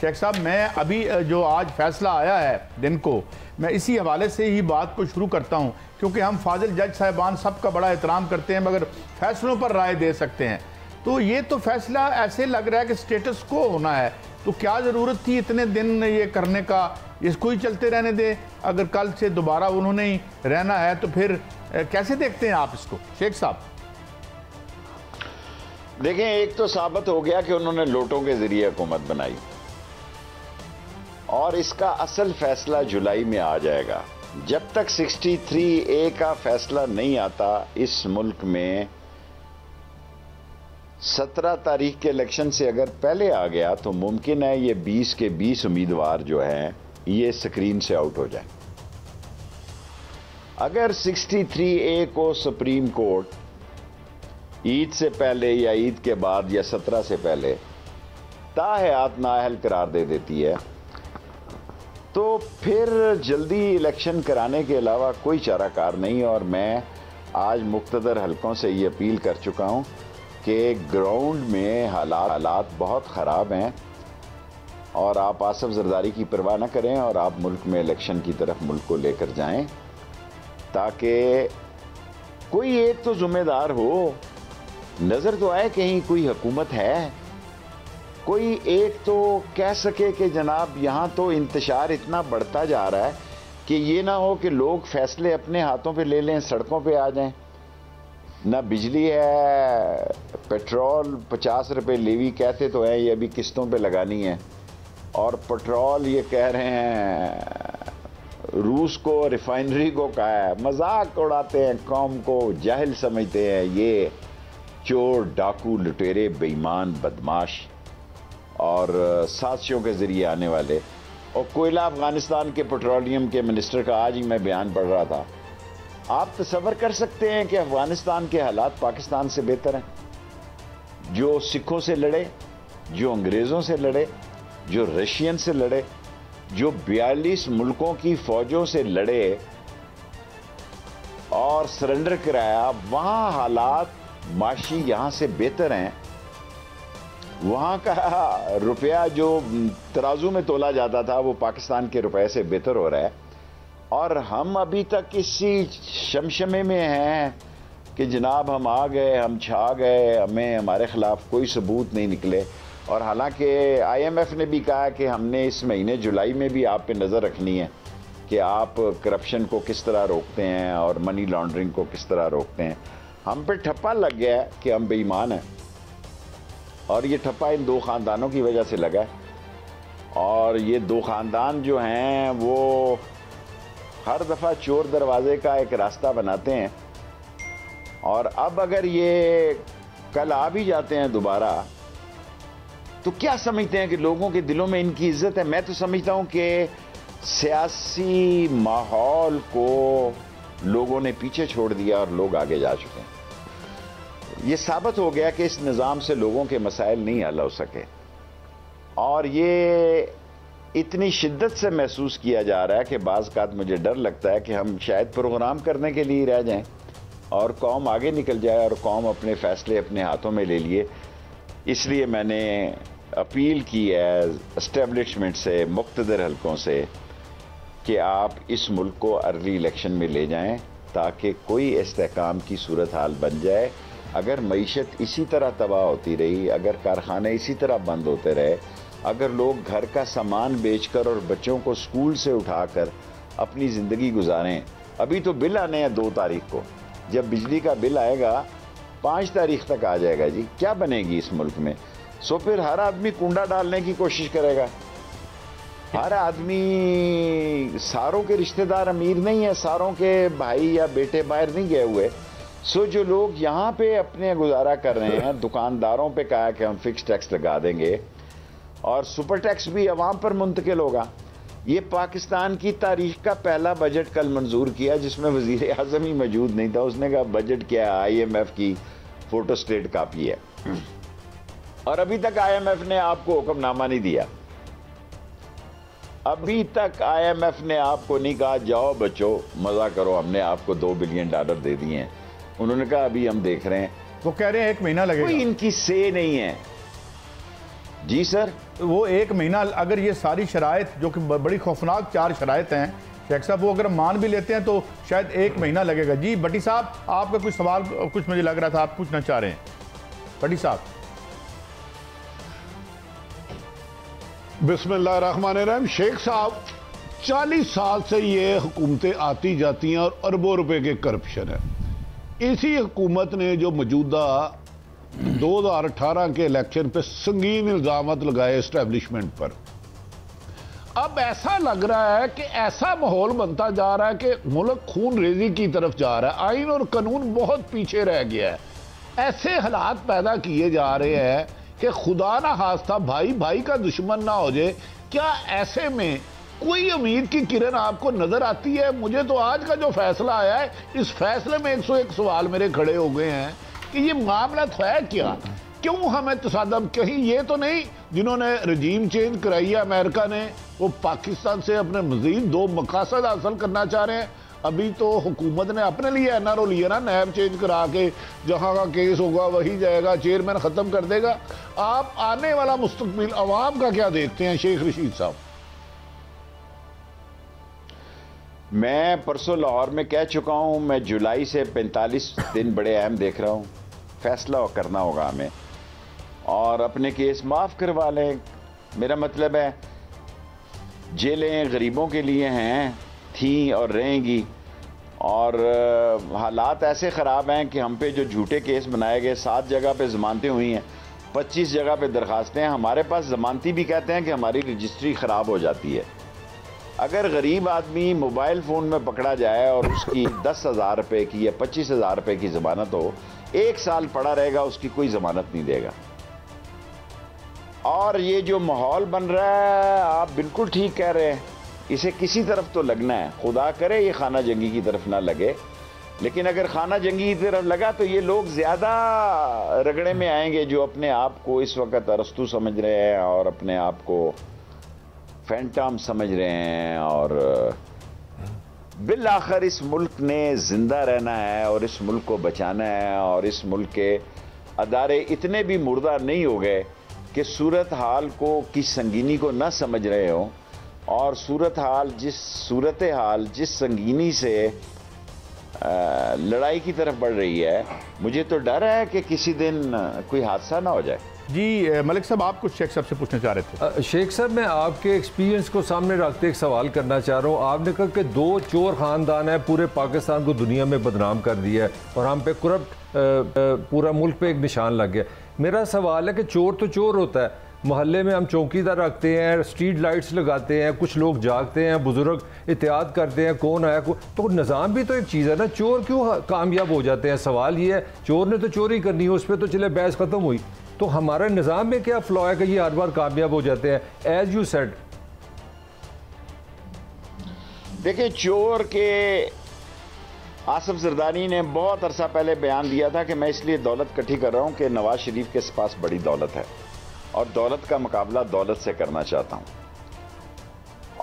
शेख साहब, मैं अभी जो आज फैसला आया है दिन को, मैं इसी हवाले से ही बात को शुरू करता हूँ, क्योंकि हम फाजिल जज साहिबान सबका बड़ा एहतराम करते हैं मगर फैसलों पर राय दे सकते हैं। तो ये तो फैसला ऐसे लग रहा है कि स्टेटस को होना है, तो क्या ज़रूरत थी इतने दिन ये करने का? इसको ही चलते रहने दें, अगर कल से दोबारा उन्होंने ही रहना है तो फिर कैसे देखते हैं आप इसको शेख साहब? देखें, एक तो साबित हो गया कि उन्होंने लोटों के जरिए हुकूमत बनाई और इसका असल फैसला जुलाई में आ जाएगा। जब तक 63A का फैसला नहीं आता इस मुल्क में, 17 तारीख के इलेक्शन से अगर पहले आ गया तो मुमकिन है ये 20 के 20 उम्मीदवार जो हैं ये स्क्रीन से आउट हो जाए। अगर 63A को सुप्रीम कोर्ट ईद से पहले या ईद के बाद या 17 से पहले ताहयात नाअहल करार दे देती है तो फिर जल्दी इलेक्शन कराने के अलावा कोई चाराकार नहीं। और मैं आज मुख्तदर हलकों से ये अपील कर चुका हूँ कि ग्राउंड में हालात बहुत ख़राब हैं और आप आसिफ जरदारी की परवाह न करें और आप मुल्क में इलेक्शन की तरफ मुल्क को लेकर जाएं, ताकि कोई एक तो जिम्मेदार हो, नज़र तो आए कहीं कोई हुकूमत है, कोई एक तो कह सके कि जनाब यहाँ तो इंतशार इतना बढ़ता जा रहा है कि ये ना हो कि लोग फैसले अपने हाथों पे ले लें, सड़कों पे आ जाएं। ना बिजली है, पेट्रोल 50 रुपए लेवी कहते तो है, ये अभी किस्तों पे लगानी है, और पेट्रोल ये कह रहे हैं रूस को, रिफाइनरी को कहा है। मजाक उड़ाते हैं, कौम को जाहिल समझते हैं, ये चोर, डाकू, लुटेरे, बेईमान, बदमाश और साजिशों के जरिए आने वाले। और कोयला अफगानिस्तान के पेट्रोलियम के मिनिस्टर का आज ही मैं बयान पढ़ रहा था। आप तसव्वुर कर सकते हैं कि अफगानिस्तान के हालात पाकिस्तान से बेहतर हैं? जो सिखों से लड़े, जो अंग्रेज़ों से लड़े, जो रशियन से लड़े, जो 42 मुल्कों की फौजों से लड़े और सरेंडर कराया, वहाँ हालात माशी यहाँ से बेहतर हैं। वहाँ का रुपया जो तराजू में तोला जाता था वो पाकिस्तान के रुपए से बेहतर हो रहा है। और हम अभी तक इसी शमशमे में हैं कि जनाब हम आ गए, हम छा गए, हमें हमारे खिलाफ कोई सबूत नहीं निकले। और हालांकि IMF ने भी कहा कि हमने इस महीने जुलाई में भी आप पे नज़र रखनी है कि आप करप्शन को किस तरह रोकते हैं और मनी लॉन्ड्रिंग को किस तरह रोकते हैं। हम पे ठप्पा लग गया है कि हम बेईमान हैं, और ये ठप्पा इन दो ख़ानदानों की वजह से लगा है। और ये दो ख़ानदान जो हैं वो हर दफ़ा चोर दरवाजे का एक रास्ता बनाते हैं। और अब अगर ये कल आ भी जाते हैं दोबारा, तो क्या समझते हैं कि लोगों के दिलों में इनकी इज्जत है? मैं तो समझता हूं कि सियासी माहौल को लोगों ने पीछे छोड़ दिया और लोग आगे जा चुके हैं। ये साबित हो गया कि इस निज़ाम से लोगों के मसाइल नहीं हल हो सके, और ये इतनी शिद्दत से महसूस किया जा रहा है कि बाज़ औक़ात मुझे डर लगता है कि हम शायद प्रोग्राम करने के लिए रह जाएं और कौम आगे निकल जाए और कौम अपने फ़ैसले अपने हाथों में ले लिए। इसलिए मैंने अपील की है एस्टेब्लिशमेंट से, मुक़्तदर हलकों से, कि आप इस मुल्क को अर्ली इलेक्शन में ले जाएं ताकि कोई इस्तेहकाम की सूरत हाल बन जाए। अगर मईशत इसी तरह तबाह होती रही, अगर कारखाने इसी तरह बंद होते रहे, अगर लोग घर का सामान बेचकर और बच्चों को स्कूल से उठाकर अपनी ज़िंदगी गुजारें। अभी तो बिल आने हैं 2 तारीख को, जब बिजली का बिल आएगा 5 तारीख तक आ जाएगा जी। क्या बनेगी इस मुल्क में? सो फिर हर आदमी कुंडा डालने की कोशिश करेगा। हर आदमी, सारों के रिश्तेदार अमीर नहीं है, सारों के भाई या बेटे बाहर नहीं गए हुए। सो जो लोग यहाँ पे अपने गुजारा कर रहे हैं, दुकानदारों पे कहा कि हम फिक्स टैक्स लगा देंगे और सुपर टैक्स भी अवाम पर मुंतकिल होगा। ये पाकिस्तान की तारीख का पहला बजट कल मंजूर किया जिसमें वजीर आज़म ही मौजूद नहीं था। उसने कहा बजट क्या है, IMF की फोटोस्टेट कापी है। और अभी तक IMF ने आपको हुक्मनामा नहीं दिया। अभी तक IMF ने आपको नहीं कहा जाओ बच्चों मजा करो, हमने आपको $2 बिलियन दे दिए हैं। उन्होंने कहा अभी हम देख रहे हैं। वो कह रहे हैं 1 महीना लगेगा। कोई इनकी से नहीं है। जी सर, वो 1 महीना, अगर ये सारी शराइत जो कि बड़ी खौफनाक 4 शराइत हैं शेख साहब, वो अगर मान भी लेते हैं तो शायद 1 महीना लगेगा। जी भट्टी साहब, आपका कुछ सवाल कुछ मुझे लग रहा था आप पूछना चाह रहे हैं, भट्टी साहब। बिस्मिल्लाहिर्रहमानिर्रहीम। शेख साहब, 40 साल से ये हुकूमतें आती जाती हैं और अरबों रुपए के करप्शन है। इसी हुकूमत ने जो मौजूदा 2018 के इलेक्शन पे संगीन इल्जामात लगाए एस्टेब्लिशमेंट पर, अब ऐसा लग रहा है कि ऐसा माहौल बनता जा रहा है कि मुल्क खून रेजी की तरफ जा रहा है, आइन और कानून बहुत पीछे रह गया है। ऐसे हालात पैदा किए जा रहे हैं कि खुदा ना खास्ता भाई भाई का दुश्मन ना हो जाए। क्या ऐसे में कोई उम्मीद की किरण आपको नजर आती है? मुझे तो आज का जो फैसला आया है, इस फैसले में 101 सवाल मेरे खड़े हो गए हैं कि ये मामला है क्या, क्यों हमें तसादम, कहीं ये तो नहीं जिन्होंने रजीम चेंज कराई है अमेरिका ने, वो पाकिस्तान से अपने मजीद 2 मकासद हासिल करना चाह रहे हैं। अभी तो हुकूमत ने अपने लिए एनआरओ लिया ना, नैब चेंज करा के जहां का केस होगा वही जाएगा, चेयरमैन खत्म कर देगा। आप आने वाला मुस्तकबिल अवाम का क्या देखते हैं शेख रशीद साहब? मैं परसों लाहौर में कह चुका हूं, मैं जुलाई से 45 दिन बड़े अहम देख रहा हूं। फैसला करना होगा हमें और अपने केस माफ करवा लें। मेरा मतलब है जेलें गरीबों के लिए हैं, थी और रहेंगी, और हालात ऐसे ख़राब हैं कि हम पे जो झूठे केस बनाए गए, 7 जगह पे ज़मानतें हुई हैं, 25 जगह पे दरखास्तें हैं। हमारे पास ज़मानती भी कहते हैं कि हमारी रजिस्ट्री ख़राब हो जाती है। अगर गरीब आदमी मोबाइल फ़ोन में पकड़ा जाए और उसकी 10,000 रुपये की या 25,000 रुपये की ज़मानत हो, 1 साल पड़ा रहेगा, उसकी कोई ज़मानत नहीं देगा। और ये जो माहौल बन रहा है, आप बिल्कुल ठीक कह रहे हैं, इसे किसी तरफ तो लगना है। खुदा करे ये खाना जंगी की तरफ ना लगे, लेकिन अगर खाना जंगी की तरफ लगा तो ये लोग ज़्यादा रगड़े में आएंगे जो अपने आप को इस वक्त अरस्तू समझ रहे हैं और अपने आप को फैंटम समझ रहे हैं। और बिल आखिर इस मुल्क ने जिंदा रहना है और इस मुल्क को बचाना है, और इस मुल्क के अदारे इतने भी मुर्दा नहीं हो गए कि सूरत हाल को की संगीनी को न समझ रहे हो। और सूरत हाल जिस संगीनी से लड़ाई की तरफ बढ़ रही है, मुझे तो डर है कि किसी दिन कोई हादसा ना हो जाए। जी मलिक साहब, आप कुछ शेख साहब से पूछना चाह रहे थे। शेख साहब, मैं आपके एक्सपीरियंस को सामने रखते एक सवाल करना चाह रहा हूँ। आपने कहा कि 2 चोर ख़ानदान है, पूरे पाकिस्तान को दुनिया में बदनाम कर दिया है और हम पे करप्ट पूरा मुल्क पे एक निशान लग गया। मेरा सवाल है कि चोर तो चोर होता है, मोहल्ले में हम चौकीदार रखते हैं, स्ट्रीट लाइट्स लगाते हैं, कुछ लोग जागते हैं, बुजुर्ग एहतियात करते हैं कौन आया तो निज़ाम भी तो एक चीज़ है ना। चोर क्यों कामयाब हो जाते हैं? सवाल ये है, चोर ने तो चोरी करनी है, उस पर तो चले बहस ख़त्म हुई, तो हमारे निज़ाम में क्या फ्लॉ है कि ये हर बार कामयाब हो जाते हैं? एज यू सेड, देखिए, चोर के आसिफ जरदारी ने बहुत अरसा पहले बयान दिया था कि मैं इसलिए दौलत इकट्ठी कर रहा हूं कि नवाज शरीफ के पास बड़ी दौलत है और दौलत का मुकाबला दौलत से करना चाहता हूं।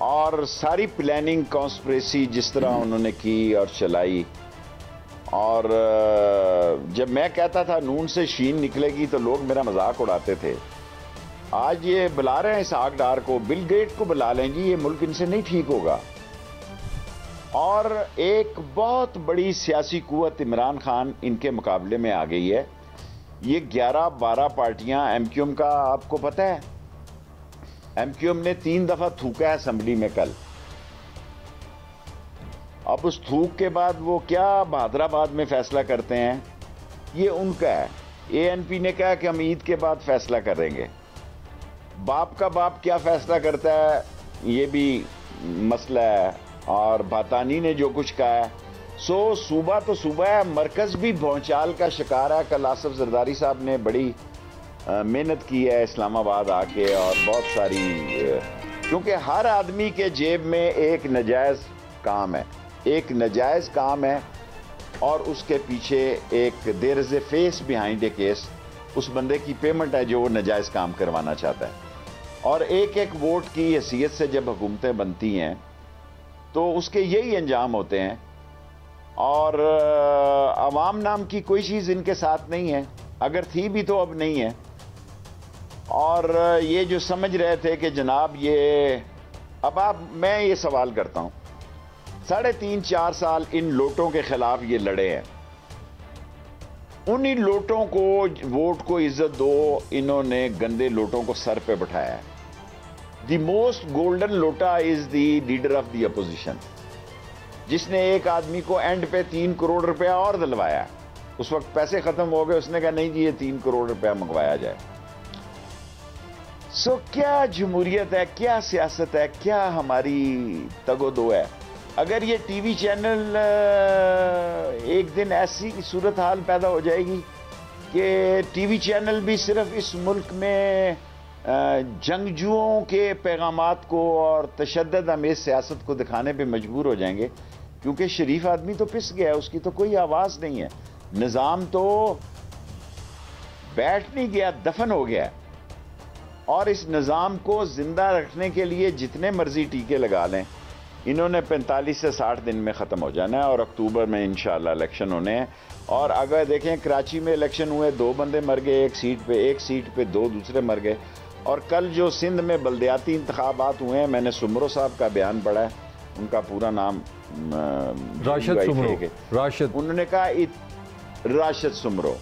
और सारी प्लानिंग कॉन्स्पिरेसी जिस तरह उन्होंने की और चलाई, और जब मैं कहता था नून से शीन निकलेगी तो लोग मेरा मजाक उड़ाते थे। आज ये बुला रहे हैं इस आगडार को, बिल गेट को बुला लें जी, ये मुल्क इनसे नहीं ठीक होगा। और एक बहुत बड़ी सियासी कुव्वत इमरान खान इनके मुकाबले में आ गई है। ये 11-12 पार्टियां, एमक्यूएम का आपको पता है, एमक्यूएम ने 3 दफा थूका है असेंबली में कल। अब उस थूक के बाद वो क्या बहादुराबाद में फैसला करते हैं, ये उनका है। एएनपी ने कहा कि हम ईद के बाद फैसला करेंगे। बाप का बाप क्या फैसला करता है, ये भी मसला है। और भातानी ने जो कुछ कहा है, सो सूबा तो सूबा है, मरकज भी भौचाल का शिकार है। कल आसिफ जरदारी साहब ने बड़ी मेहनत की है इस्लामाबाद आके, और बहुत सारी, क्योंकि हर आदमी के जेब में एक नजायज़ काम है, एक नजायज़ काम है, और उसके पीछे एक there is a face behind a case, उस बंदे की पेमेंट है जो वो नजायज़ काम करवाना चाहता है। और एक एक वोट की हैसियत से जब हुकूमतें बनती हैं तो उसके यही अंजाम होते हैं। और अवाम नाम की कोई चीज़ इनके साथ नहीं है, अगर थी भी तो अब नहीं है। और ये जो समझ रहे थे कि जनाब ये, अब मैं ये सवाल करता हूं, 3.5-4 साल इन लोटों के खिलाफ ये लड़े हैं, उन्हीं लोटों को वोट को इज्जत दो, इन्होंने गंदे लोटों को सर पे बैठाया है। द मोस्ट गोल्डन लोटा is the leader of the opposition, जिसने एक आदमी को एंड पे 3 करोड़ रुपया और दिलवाया। उस वक्त पैसे खत्म हो गए, उसने कहा नहीं जी ये 3 करोड़ रुपया मंगवाया जाए। सो क्या जमहूरियत है, क्या सियासत है, क्या हमारी तगोदो है। अगर ये टीवी चैनल एक दिन ऐसी सूरत हाल पैदा हो जाएगी कि टीवी चैनल भी सिर्फ इस मुल्क में जंगजुओं के पैगामात को और तशद्दुद अमेज सियासत को दिखाने पे मजबूर हो जाएंगे, क्योंकि शरीफ आदमी तो पिस गया, उसकी तो कोई आवाज नहीं है, निजाम तो बैठ नहीं गया, दफन हो गया। और इस निजाम को जिंदा रखने के लिए जितने मर्जी टीके लगा लें, इन्होंने 45 से 60 दिन में ख़त्म हो जाना है और अक्टूबर में इंशाल्लाह इलेक्शन होने हैं। और अगर देखें कराची में इलेक्शन हुए, 2 बंदे मर गए एक सीट पे 2 दूसरे मर गए। और कल जो सिंध में बल्दियाती इंतखाबात हुए हैं, मैंने सुमरो साहब का बयान पढ़ा है, उनका पूरा नाम राशिद सुमरो, उन्होंने कहा राशिद सुमरो,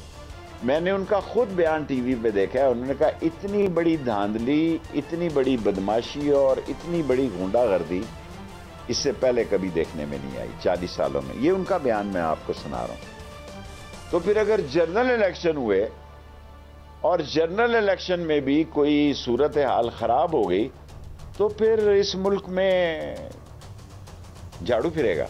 मैंने उनका खुद बयान टीवी पे देखा है। उन्होंने कहा इतनी बड़ी धांधली, इतनी बड़ी बदमाशी और इतनी बड़ी गुंडागर्दी इससे पहले कभी देखने में नहीं आई 40 सालों में। ये उनका बयान मैं आपको सुना रहा हूं। तो फिर अगर जनरल इलेक्शन हुए और जनरल इलेक्शन में भी कोई सूरत हाल खराब हो गई, तो फिर इस मुल्क में झाड़ू फिरेगा।